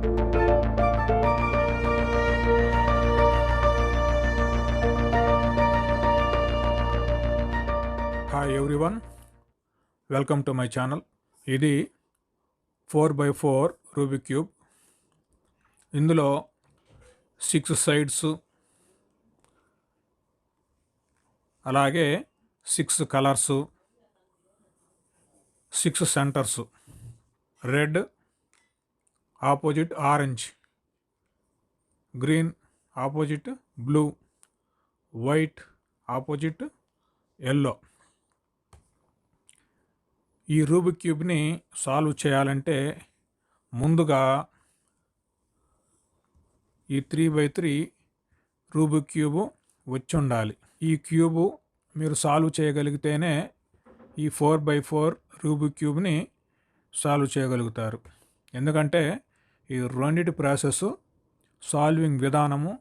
Hi everyone, welcome to my channel. ఇది 4x4 Rubik cube. ఇందులో 6 sides, అలాగే 6 colours, 6 centres. Red opposite orange, green opposite blue, white opposite yellow. ఈ Rubik క్యూబ్ని solve చేయాలంటే ముందుగా ఈ 3x3 Rubik cube వచ్చి ఉండాలి. ఈ క్యూబు మీరు సాల్వ్ చేయగలిగితేనే ఈ 4x4 రూబిక్ క్యూబ్ని సాల్వ్ చేయగలుగుతారు. ఎందుకంటే ఈ రెండిటి ప్రాసెస్, సాల్వింగ్ విధానము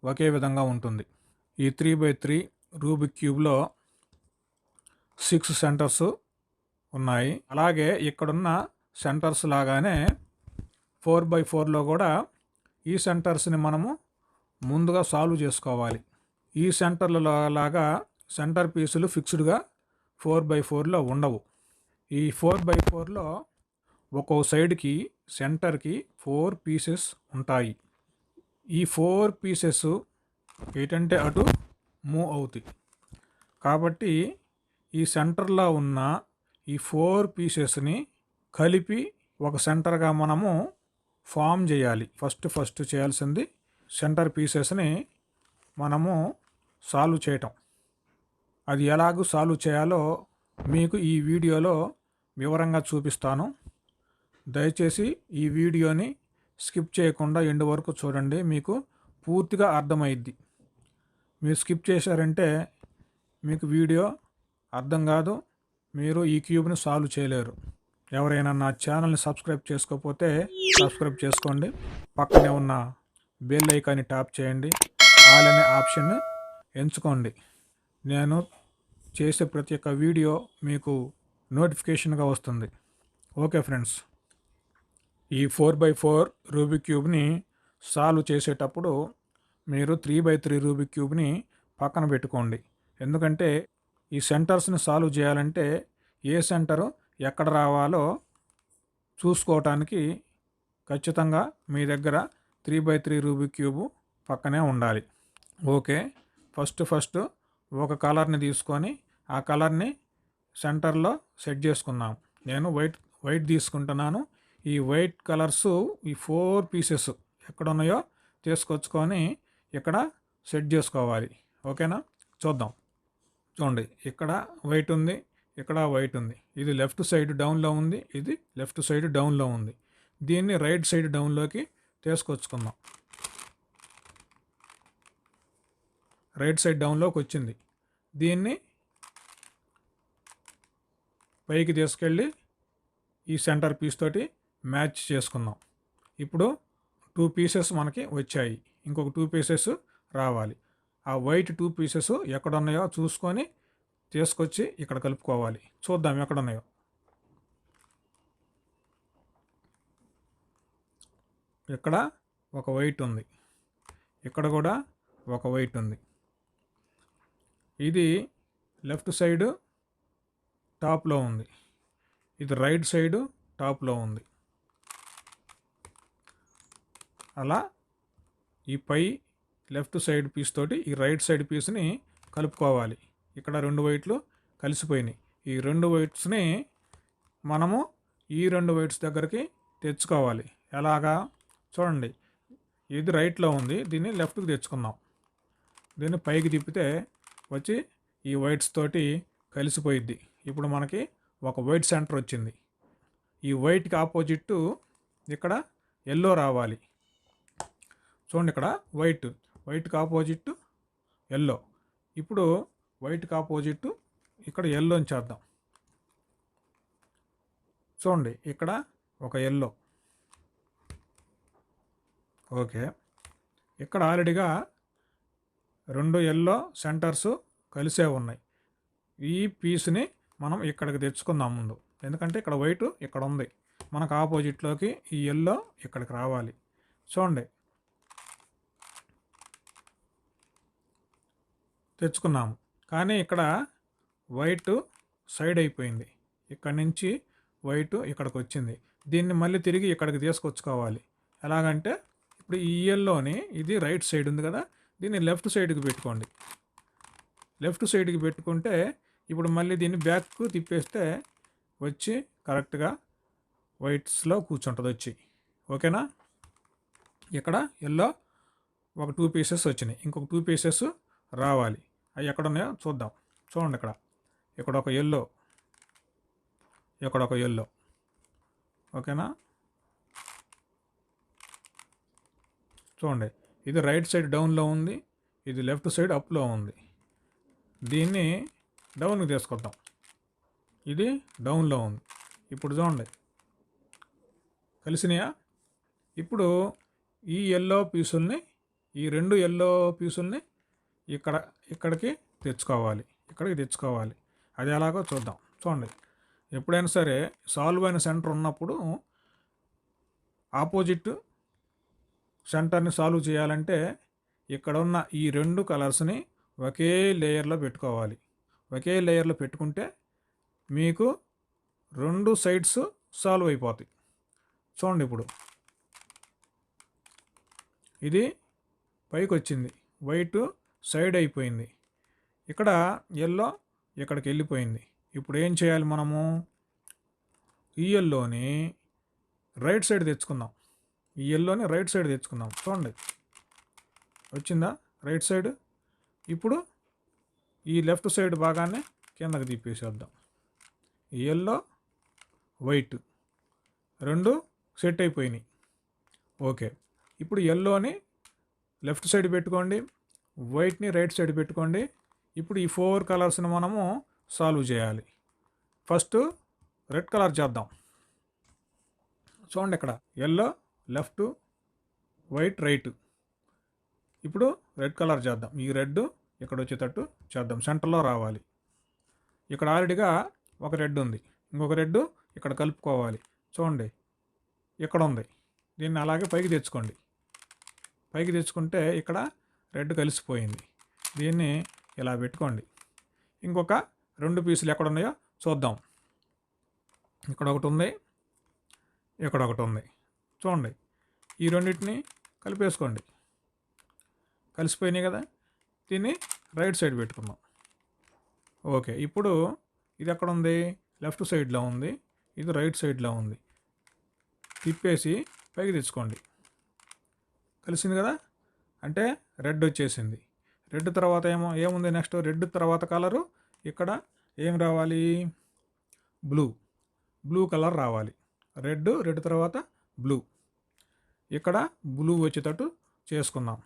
ఒకే విధంగా ఉంటుంది. ఈ 3x3 రూబిక్ క్యూబ్లో 6 సెంటర్స్ ఉన్నాయి. అలాగే ఇక్కడున్న సెంటర్స్ లాగానే 4x4లో కూడా ఈ సెంటర్స్ని మనము ముందుగా సాల్వ్ చేసుకోవాలి. ఈ సెంటర్లలో లాగా సెంటర్ పీసులు ఫిక్స్డ్గా 4x4లో ఉండవు. ఈ 4x4లో ఒక్కో సైడ్కి సెంటర్కి 4 పీసెస్ ఉంటాయి. ఈ 4 పీసెస్ ఏంటంటే అటు మూవ్ అవుతాయి. కాబట్టి ఈ సెంటర్లో ఉన్న ఈ 4 పీసెస్ని కలిపి ఒక సెంటర్గా మనము ఫామ్ చేయాలి. ఫస్ట్ చేయాల్సింది సెంటర్ పీసెస్ని మనము సాల్వ్ చేయటం. అది ఎలాగూ సాల్వ్ చేయాలో మీకు ఈ వీడియోలో వివరంగా చూపిస్తాను. దయచేసి ఈ వీడియోని స్కిప్ చేయకుండా ఎండ్ వరకు చూడండి, మీకు పూర్తిగా అర్థమైద్ది. మీరు స్కిప్ చేశారంటే మీకు వీడియో అర్థం కాదు, మీరు ఈ క్యూబ్ని సాల్వ్ చేయలేరు. ఎవరైనా నా ఛానల్ని సబ్స్క్రైబ్ చేసుకోకపోతే సబ్స్క్రైబ్ చేసుకోండి. పక్కనే ఉన్న బెల్ ఐకాన్ని ట్యాప్ చేయండి. ఆల్ అనే ఆప్షన్ ఎంచుకోండి. నేను చేసే ప్రతి ఒక్క వీడియో మీకు నోటిఫికేషన్గా వస్తుంది. ఓకే ఫ్రెండ్స్, ఈ 4x4 రూబిక్ క్యూబ్ని సాల్వ్ చేసేటప్పుడు మీరు 3x3 రూబిక్ క్యూబ్ని పక్కన పెట్టుకోండి. ఎందుకంటే ఈ సెంటర్స్ని సాల్వ్ చేయాలంటే ఏ సెంటరు ఎక్కడ రావాలో చూసుకోవటానికి ఖచ్చితంగా మీ దగ్గర 3x3 రూబిక్ క్యూబ్ పక్కనే ఉండాలి. ఓకే, ఫస్ట్ ఒక కలర్ని తీసుకొని ఆ కలర్ని సెంటర్లో సెట్ చేసుకున్నాం. నేను వైట్ తీసుకుంటున్నాను. ఈ వైట్ కలర్స్ ఈ 4 పీసెస్ ఎక్కడ ఉన్నాయో తీసుకొచ్చుకొని ఇక్కడ సెట్ చేసుకోవాలి. ఓకేనా, చూద్దాం. చూడండి, ఇక్కడ వైట్ ఉంది, ఇక్కడ వైట్ ఉంది. ఇది లెఫ్ట్ సైడ్ డౌన్లో ఉంది, ఇది లెఫ్ట్ సైడ్ డౌన్లో ఉంది. దీన్ని రైట్ సైడ్ డౌన్లోకి తీసుకొచ్చుకుందాం. రైట్ సైడ్ డౌన్లోకి వచ్చింది. దీన్ని పైకి తీసుకెళ్ళి ఈ సెంటర్ పీస్ తోటి మ్యాచ్ చేసుకుందాం. ఇప్పుడు 2 పీసెస్ మనకి వచ్చాయి, ఇంకొక 2 పీసెస్ రావాలి. ఆ వైట్ 2 పీసెస్ ఎక్కడ ఉన్నాయో చూసుకొని తీసుకొచ్చి ఇక్కడ కలుపుకోవాలి. చూద్దాం ఎక్కడ ఉన్నాయో. ఇక్కడ ఒక వైట్ ఉంది, ఇక్కడ కూడా ఒక వైట్ ఉంది. ఇది లెఫ్ట్ సైడ్ టాప్లో ఉంది, ఇది రైట్ సైడ్ టాప్లో ఉంది. అలా ఈ పై లెఫ్ట్ సైడ్ పీస్ తోటి ఈ రైట్ సైడ్ పీస్ని కలుపుకోవాలి. ఇక్కడ 2 వైట్లు కలిసిపోయినాయి. ఈ 2 వైట్స్ని మనము ఈ 2 వైట్స్ దగ్గరికి తెచ్చుకోవాలి. ఎలాగా చూడండి, ఇది రైట్లో ఉంది, దీన్ని లెఫ్ట్కి తెచ్చుకుందాం. దీన్ని పైకి తిప్పితే వచ్చి ఈ వైట్స్ తోటి కలిసిపోయిద్ది. ఇప్పుడు మనకి ఒక వైట్ సెంటర్ వచ్చింది. ఈ వైట్కి ఆపోజిట్ ఇక్కడ ఎల్లో రావాలి. చూడండి, ఇక్కడ వైట్కి ఆపోజిట్ ఎల్లో. ఇప్పుడు వైట్కి ఆపోజిట్ ఇక్కడ ఎల్లోని చేద్దాం. చూడండి, ఇక్కడ ఒక ఎల్లో. ఓకే, ఇక్కడ ఆల్రెడీగా 2 ఎల్లో సెంటర్స్ కలిసే ఉన్నాయి. ఈ పీస్ని మనం ఇక్కడికి తెచ్చుకుందాం ముందు, ఎందుకంటే ఇక్కడ వైట్ ఇక్కడ ఉంది. మనకు ఆపోజిట్లోకి ఈ ఎల్లో ఇక్కడికి రావాలి. చూడండి తెచ్చుకున్నాము. కానీ ఇక్కడ వైట్ సైడ్ అయిపోయింది. ఇక్కడ నుంచి వైట్ ఇక్కడికి వచ్చింది. దీన్ని మళ్ళీ తిరిగి ఇక్కడికి తీసుకొచ్చుకోవాలి. ఎలాగంటే ఇప్పుడు ఈ ఎల్లోని ఇది రైట్ సైడ్ ఉంది కదా, దీన్ని లెఫ్ట్ సైడ్కి పెట్టుకోండి. లెఫ్ట్ సైడ్కి పెట్టుకుంటే ఇప్పుడు మళ్ళీ దీన్ని బ్యాక్ తిప్పేస్తే వచ్చి కరెక్ట్గా వైట్స్లో కూర్చుంటుంది వచ్చి. ఓకేనా? ఇక్కడ ఎల్లో ఒక 2 పీసెస్ వచ్చినాయి, ఇంకొక 2 పీసెస్ రావాలి. అవి ఎక్కడ ఉన్నాయో చూద్దాం. చూడండి ఇక్కడ ఒక ఎల్లో, ఇక్కడ ఒక ఎల్లో. ఓకేనా? చూడండి, ఇది రైట్ సైడ్ డౌన్లో ఉంది, ఇది లెఫ్ట్ సైడ్ అప్లో ఉంది. దీన్ని డౌన్కి తీసుకొద్దాం. ఇది డౌన్లో ఉంది. ఇప్పుడు చూడండి కలిసినాయా? ఇప్పుడు ఈ ఎల్లో పీసుల్ని, ఈ 2 ఎల్లో పీసుల్ని ఇక్కడికి తెచ్చుకోవాలి. అది ఎలాగో చూద్దాం. చూడండి, ఎప్పుడైనా సరే సాల్వ్ అయిన సెంటర్ ఉన్నప్పుడు ఆపోజిట్ సెంటర్ని సాల్వ్ చేయాలంటే ఇక్కడ ఉన్న ఈ 2 కలర్స్ని ఒకే లేయర్లో పెట్టుకోవాలి. ఒకే లేయర్లో పెట్టుకుంటే మీకు 2 సైడ్స్ సాల్వ్ అయిపోతాయి. చూడండి, ఇప్పుడు ఇది పైకి వచ్చింది, వైట్ సైడ్ అయిపోయింది, ఇక్కడ ఎల్లో ఇక్కడికి వెళ్ళిపోయింది. ఇప్పుడు ఏం చేయాలి మనము? ఈ ఎల్లోని రైట్ సైడ్ తెచ్చుకుందాం. ఈ ఎల్లోని రైట్ సైడ్ తెచ్చుకుందాం. చూడండి వచ్చిందా రైట్ సైడ్? ఇప్పుడు ఈ లెఫ్ట్ సైడ్ భాగాన్ని కిందకి తిప్పేసేద్దాం. ఈ ఎల్లో వైట్ 2 సెట్ అయిపోయినాయి. ఓకే, ఇప్పుడు ఎల్లోని లెఫ్ట్ సైడ్ పెట్టుకోండి, వైట్ని రైట్ సైడ్ పెట్టుకోండి. ఇప్పుడు ఈ 4 కలర్స్ని మనము సాల్వ్ చేయాలి. ఫస్ట్ రెడ్ కలర్ చేద్దాం. చూడండి, ఇక్కడ ఎల్లో లెఫ్ట్, వైట్ రైట్. ఇప్పుడు రెడ్ కలర్ చేద్దాం. ఈ రెడ్ ఇక్కడ వచ్చేటట్టు చేద్దాం, సెంటర్లో రావాలి. ఇక్కడ ఆల్రెడీగా ఒక రెడ్ ఉంది, ఇంకొక రెడ్ ఇక్కడ కలుపుకోవాలి. చూడండి ఇక్కడ ఉంది, దీన్ని అలాగే పైకి తెచ్చుకోండి. పైకి తెచ్చుకుంటే ఇక్కడ రెడ్ కలిసిపోయింది. దీన్ని ఇలా పెట్టుకోండి. ఇంకొక 2 పీసులు ఎక్కడ ఉన్నాయో చూద్దాం. ఇక్కడ ఒకటి ఉంది, ఇక్కడ ఒకటి ఉంది. చూడండి, ఈ రెండింటిని కలిపేసుకోండి. కలిసిపోయినాయి కదా, దీన్ని రైట్ సైడ్ పెట్టుకుందాం. ఓకే, ఇప్పుడు ఇది ఎక్కడ ఉంది? లెఫ్ట్ సైడ్లో ఉంది, ఇది రైట్ సైడ్లో ఉంది. తిప్పేసి పైకి తెచ్చుకోండి. కలిసింది కదా, అంటే రెడ్ వచ్చేసింది. రెడ్ తర్వాత ఏముంది నెక్స్ట్? రెడ్ తర్వాత కలరు ఇక్కడ ఏం రావాలి? బ్లూ కలర్ రావాలి. రెడ్ తర్వాత బ్లూ, ఇక్కడ బ్లూ వచ్చేటట్టు చేసుకుందాం.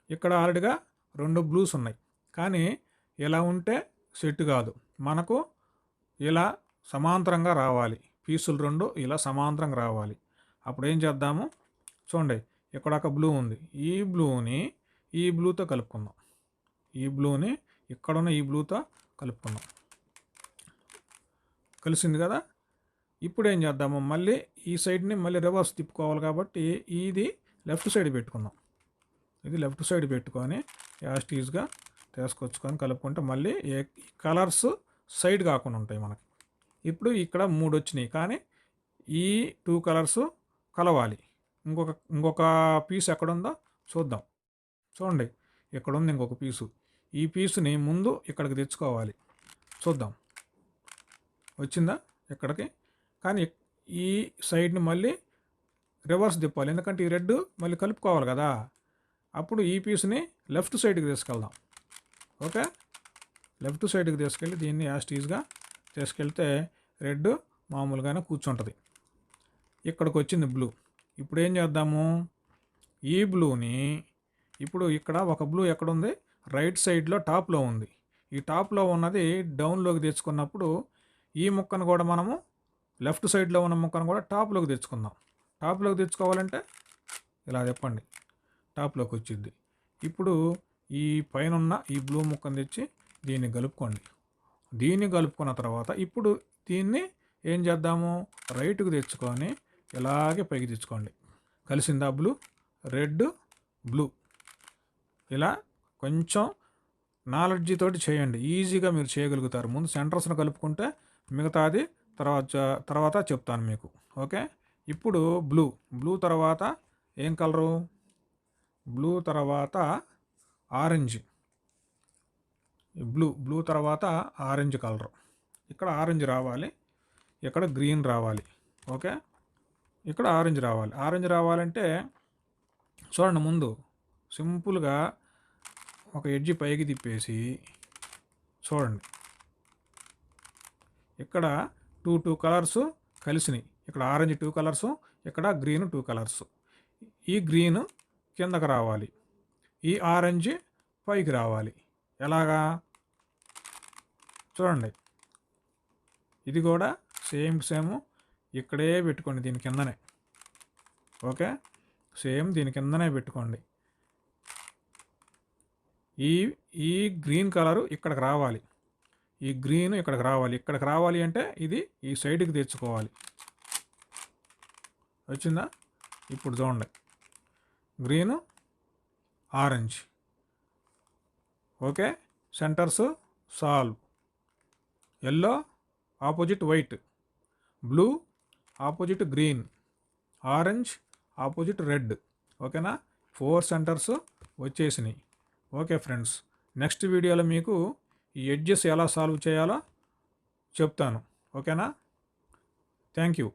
ఇక్కడ ఆల్రెడీగా 2 బ్లూస్ ఉన్నాయి, కానీ ఇలా ఉంటే సెట్ కాదు. మనకు ఇలా సమాంతరంగా రావాలి, పీసులు 2 ఇలా సమాంతరంగా రావాలి. అప్పుడు ఏం చేద్దాము? చూడండి, ఇక్కడ ఒక బ్లూ ఉంది, ఈ బ్లూని ఈ బ్లూతో కలుపుకుందాం. ఈ బ్లూని ఇక్కడున్న ఈ బ్లూతో కలుపుకుందాం. కలిసింది కదా. ఇప్పుడు ఏం చేద్దాము? మళ్ళీ ఈ సైడ్ని మళ్ళీ రివర్స్ తిప్పుకోవాలి కాబట్టి ఇది లెఫ్ట్ సైడ్ పెట్టుకుందాం. ఇది లెఫ్ట్ సైడ్ పెట్టుకొని యాస్టీజ్గా తీసుకొచ్చుకొని కలుపుకుంటే మళ్ళీ ఏ కలర్స్ సైడ్ కాకుండా ఉంటాయి మనకి. ఇప్పుడు ఇక్కడ 3 వచ్చినాయి, కానీ ఈ 2 కలర్స్ కలవాలి. ఇంకొక పీస్ ఎక్కడుందో చూద్దాం. చూడండి, ఇక్కడ ఉంది ఇంకొక పీసు. ఈ పీసుని ముందు ఇక్కడికి తెచ్చుకోవాలి. చూద్దాం వచ్చిందా ఇక్కడికి. కానీ ఈ సైడ్ని మళ్ళీ రివర్స్ తిప్పాలి, ఎందుకంటే ఈ రెడ్ మళ్ళీ కలుపుకోవాలి కదా. అప్పుడు ఈ పీస్ని లెఫ్ట్ సైడ్కి తీసుకెళ్దాం. ఓకే, లెఫ్ట్ సైడ్కి తీసుకెళ్ళి దీన్ని యాస్టీజ్గా తీసుకెళ్తే రెడ్ మామూలుగానే కూర్చుంటుంది. ఇక్కడికి వచ్చింది బ్లూ. ఇప్పుడు ఏం చేద్దాము? ఈ బ్లూని ఇప్పుడు ఇక్కడ ఒక బ్లూ ఎక్కడుంది? రైట్ సైడ్లో టాప్లో ఉంది. ఈ టాప్లో ఉన్నది డౌన్లోకి తెచ్చుకున్నప్పుడు ఈ ముక్కను కూడా మనము లెఫ్ట్ సైడ్లో ఉన్న ముక్కను కూడా టాప్లోకి తెచ్చుకుందాం. టాప్లోకి తెచ్చుకోవాలంటే ఇలా చెప్పండి, టాప్లోకి వచ్చింది. ఇప్పుడు ఈ పైన ఉన్న ఈ బ్లూ ముక్కను తెచ్చి దీన్ని కలుపుకోండి. దీన్ని కలుపుకున్న తర్వాత ఇప్పుడు దీన్ని ఏం చేద్దాము? రైట్కి తెచ్చుకొని ఇలాగే పైకి తెచ్చుకోండి. కలిసిందా బ్లూ? Red, blue. ఇలా కొంచెం నాలెడ్జీ తోటి చేయండి, ఈజీగా మీరు చేయగలుగుతారు. ముందు సెంటర్స్ని కలుపుకుంటే మిగతాది తర్వాత చెప్తాను మీకు. ఓకే, ఇప్పుడు బ్లూ తర్వాత ఏం కలరు? బ్లూ తర్వాత ఆరెంజ్. బ్లూ తర్వాత ఆరెంజ్ కలరు. ఇక్కడ ఆరెంజ్ రావాలి, ఇక్కడ గ్రీన్ రావాలి. ఓకే, ఇక్కడ ఆరెంజ్ రావాలి. ఆరెంజ్ రావాలంటే చూడండి, ముందు సింపుల్గా ఒక ఎడ్జ్ పైకి తిప్పేసి చూడండి, ఇక్కడ టూ కలర్స్ కలిసినాయి. ఇక్కడ ఆరెంజ్ 2 కలర్స్, ఇక్కడ గ్రీన్ 2 కలర్స్. ఈ గ్రీన్ కిందకు రావాలి, ఈ ఆరెంజ్ పైకి రావాలి. ఎలాగా చూడండి, ఇది కూడా సేమ్ ఇక్కడే పెట్టుకోండి, దీని కిందనే. ఓకే, సేమ్ దీని కిందనే పెట్టుకోండి. ఈ గ్రీన్ కలరు ఇక్కడికి రావాలి, ఈ గ్రీన్ ఇక్కడికి రావాలి. ఇక్కడికి రావాలి అంటే ఇది ఈ సైడ్కి తెచ్చుకోవాలి. వచ్చిందా? ఇప్పుడు చూడండి, green, orange. Okay, centres solve. Yellow opposite white, blue opposite green, orange opposite red. ఓకేనా? 4 సెంటర్స్ వచ్చేసినాయి. ఓకే ఫ్రెండ్స్, నెక్స్ట్ వీడియోలో మీకు ఈ ఎడ్జెస్ ఎలా సాల్వ్ చేయాలో చెప్తాను. ఓకేనా? Thank you.